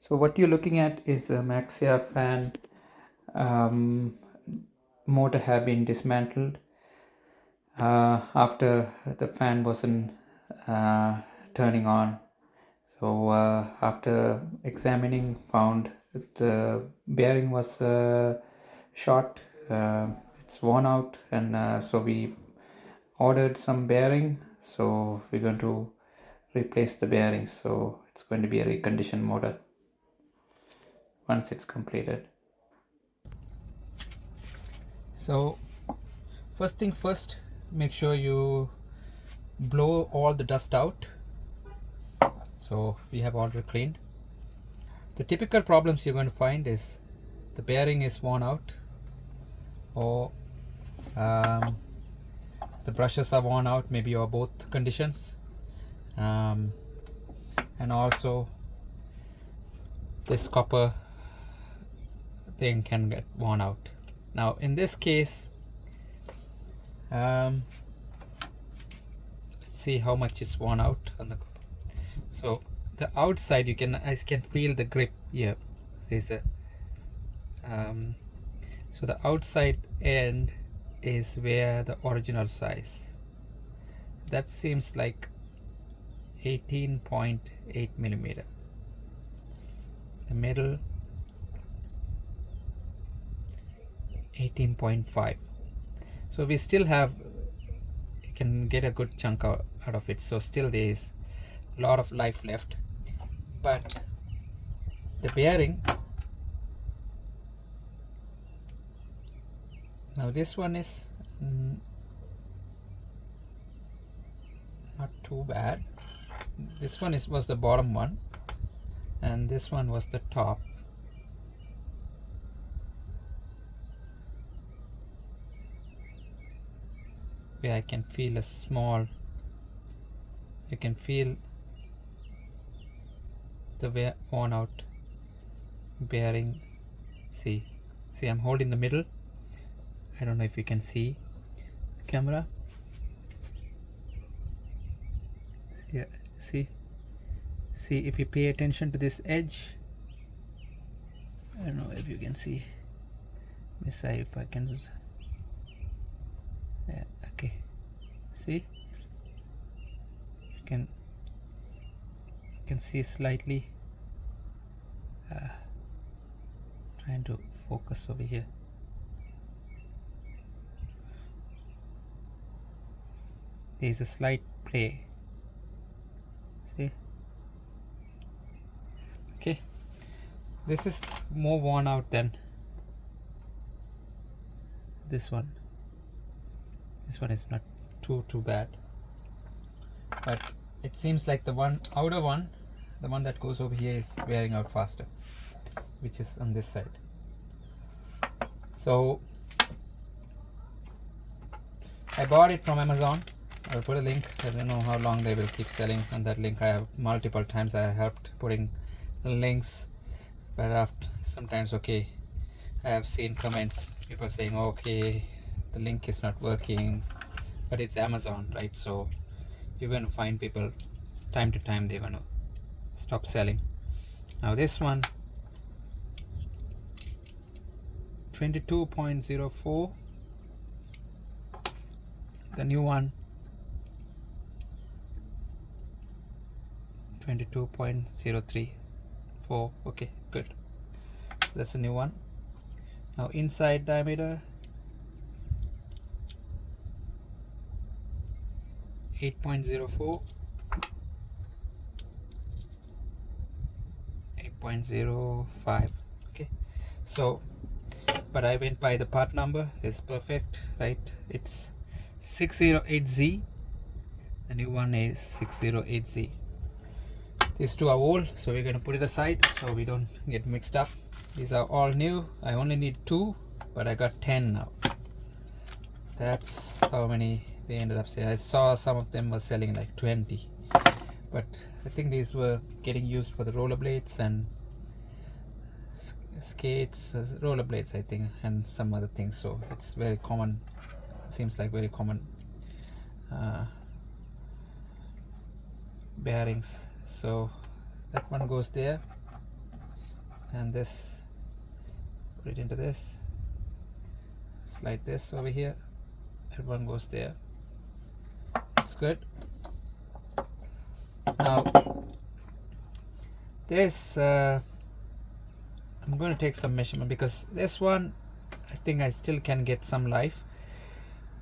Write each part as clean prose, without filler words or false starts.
So what you're looking at is a Maxia fan. um, Motor have been dismantled after the fan wasn't turning on. So after examining, found the bearing was short. It's worn out, and so we ordered some bearing. So we're going to replace the bearings. So it's going to be a reconditioned motor once it's completed. So first thing first, make sure you blow all the dust out. So we have already cleaned. The typical problems you're going to find is the bearing is worn out, or the brushes are worn out, maybe, or both conditions. And also this copper thing can get worn out. Now in this case, let's see how much it's worn out on the copper. So the outside, I can feel the grip here. So the outside end is where the original size. That seems like 18.8 millimeter. The middle 18.5. So we still have, you can get a good chunk out of it. So still there is a lot of life left. But the bearing, now this one is not too bad. This one was the bottom one, and this one was the top. Where I can feel a small, you can feel the worn out bearing. See, I'm holding the middle. I don't know if you can see the camera. See if you pay attention to this edge. I don't know if you can see. Let me see if I can just, yeah, okay. See, you can see slightly. Trying to focus over here. There's a slight play. See, okay, this is more worn out than this one. This one is not too bad, but it seems like the outer one, the one that goes over here, is wearing out faster, which is on this side. So I bought it from Amazon. I'll put a link. I don't know how long they will keep selling on that link. I have multiple times I helped putting links, but after sometimes, okay, I have seen comments, people saying, okay, the link is not working, but it's Amazon, right? So you're going to find people time to time, they're going to stop selling. Now this one, 22.04, the new one 22.034. okay, good. So that's the new one. Now inside diameter 8.04, 8.05. okay, so but I went by the part number, is perfect, right? It's 608Z. the new one is 608Z. These two are old, so we're going to put it aside so we don't get mixed up. These are all new. I only need 2, but I got 10 now. That's how many they ended up selling. I saw some of them were selling like 20, but I think these were getting used for the rollerblades and skates, rollerblades I think, and some other things. So it's very common, seems like very common bearings. So that one goes there. and this, put it into this, slide this over here, that one goes there. That's good. Now this I'm going to take some measurement because this one I think I still can get some life.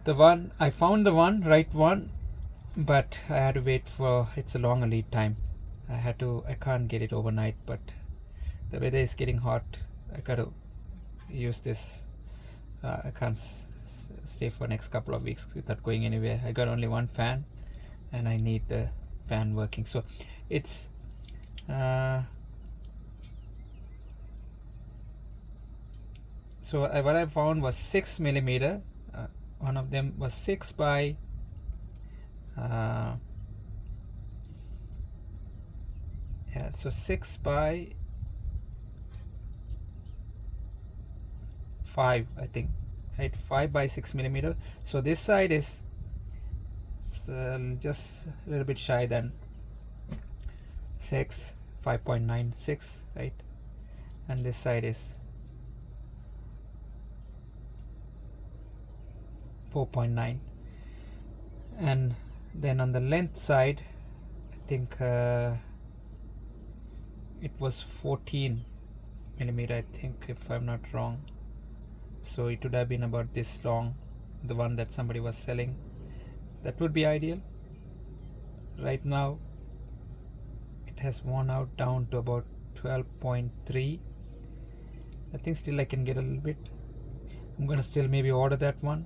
The one I found, the right one, but I had to wait for, it's a longer lead time. I can't get it overnight, but the weather is getting hot. I gotta use this. I can't stay for next couple of weeks without going anywhere. I got only one fan and I need the fan working, so it's so what I found was 6 millimeter. One of them was 6 by yeah, so 6 by 5, I think, right? 5 by 6 millimeter. So this side is just a little bit shy than 6, 5.96, right? And this side is 4.9, and then on the length side I think it was 14 millimeter, I think, if I'm not wrong. So it would have been about this long, the one that somebody was selling. That would be ideal. Right now it has worn out down to about 12.3. I think still I can get a little bit. I'm gonna still maybe order that one.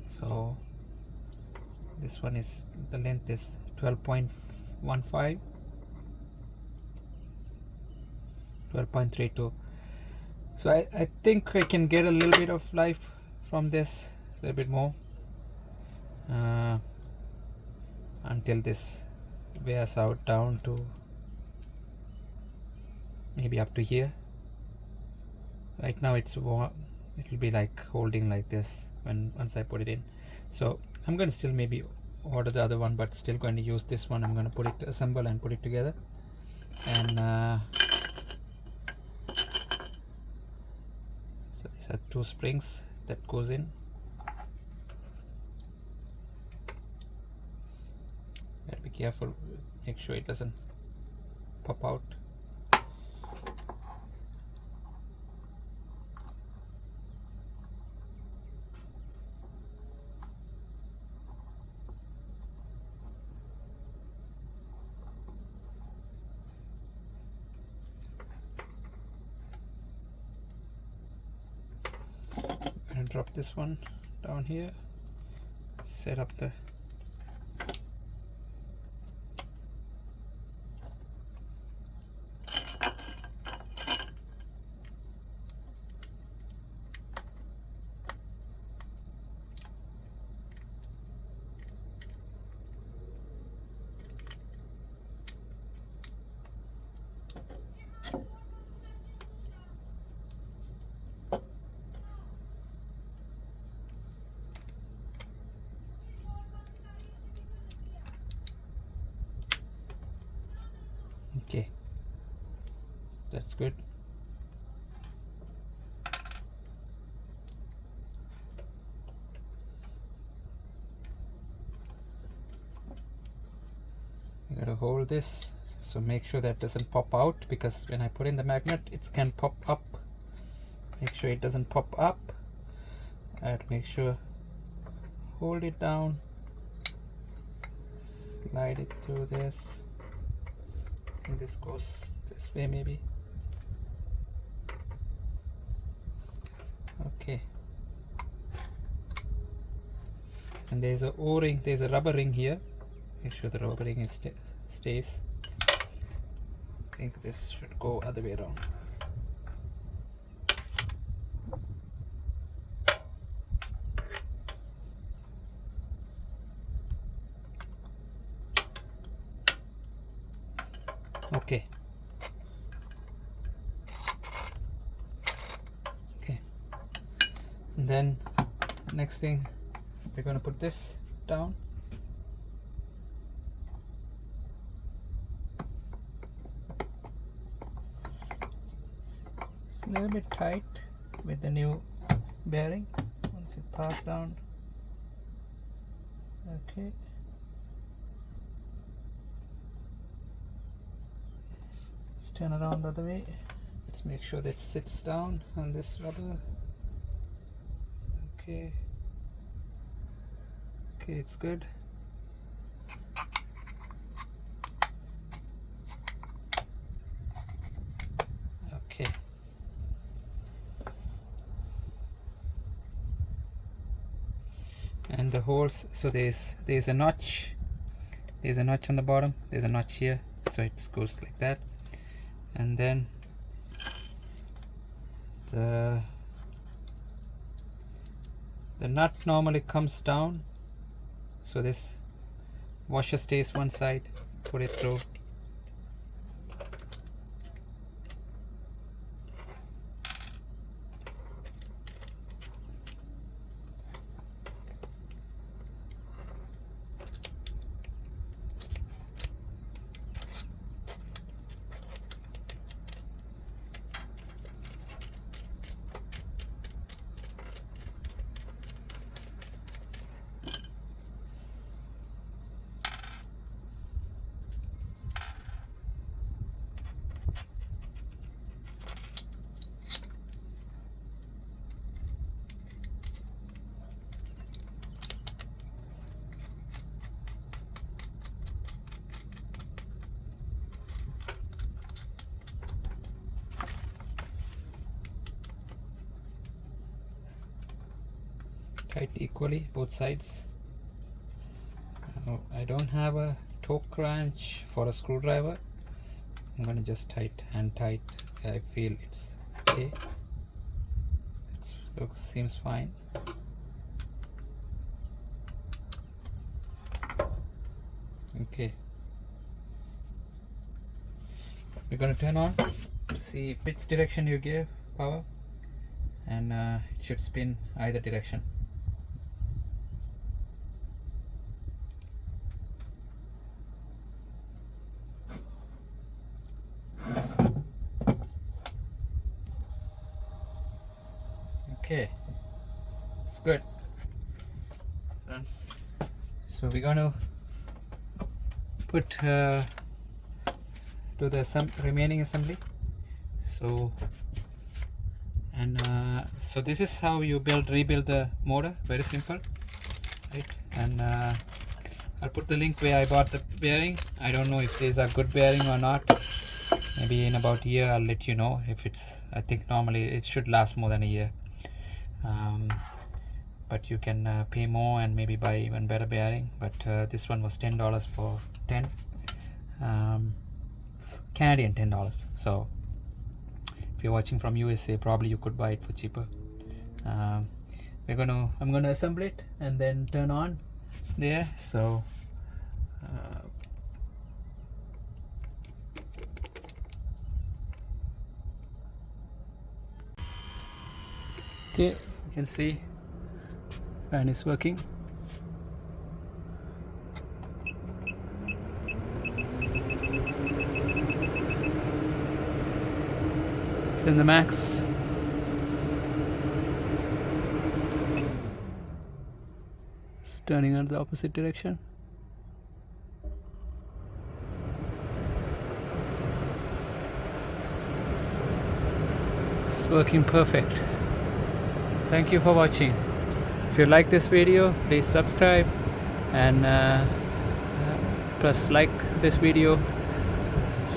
So this one is, the length is 12.15, 12.32. So I think I can get a little bit of life from this, a little bit more, until this wears out down to maybe up to here. Right now it's warm. It will be like holding like this once I put it in. So I'm going to still maybe order the other one, but still going to use this one. I'm going to assemble and put it together. And so these are 2 springs that goes in. Gotta be careful, make sure it doesn't pop out. Drop this one down here, set up the okay, that's good. You gotta hold this, so make sure that doesn't pop out, because when I put in the magnet it can pop up. Make sure it doesn't pop up. I have to make sure, hold it down, slide it through this. I think this goes this way maybe. Okay, and there's a O-ring, there's a rubber ring here. Make sure the rubber ring is stays. I think this should go other way around. Okay. Okay. And then next thing, we're going to put this down. It's a little bit tight with the new bearing. Once it passed down, okay. Let's turn around the other way. Let's make sure that it sits down on this rubber. Okay. Okay, it's good. Okay. And the holes, so there's a notch. There's a notch on the bottom. There's a notch here, so it goes like that. And then the nut normally comes down, so this washer stays one side. Put it through. Tight equally both sides. I don't have a torque wrench for a screwdriver. I'm gonna just hand tight. I feel it's okay. It seems fine. Okay, we're gonna turn on, see which direction you give power, and it should spin either direction. Okay, it's good, friends. So we're gonna put do the remaining assembly. So so this is how you rebuild the motor. Very simple, right? And I'll put the link where I bought the bearing. I don't know if these are good bearing or not. Maybe in about a year I'll let you know if it's. I think normally it should last more than a year. But you can pay more and maybe buy even better bearing. But this one was $10 for 10 Canadian $10. So if you're watching from USA, probably you could buy it for cheaper. I'm gonna assemble it and then turn on there. So okay, you can see fan is working. It's in the max. It's turning in the opposite direction. It's working perfect. Thank you for watching. If you like this video, please subscribe and press like this video,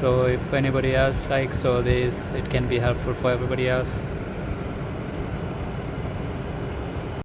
so if anybody else likes, so it can be helpful for everybody else.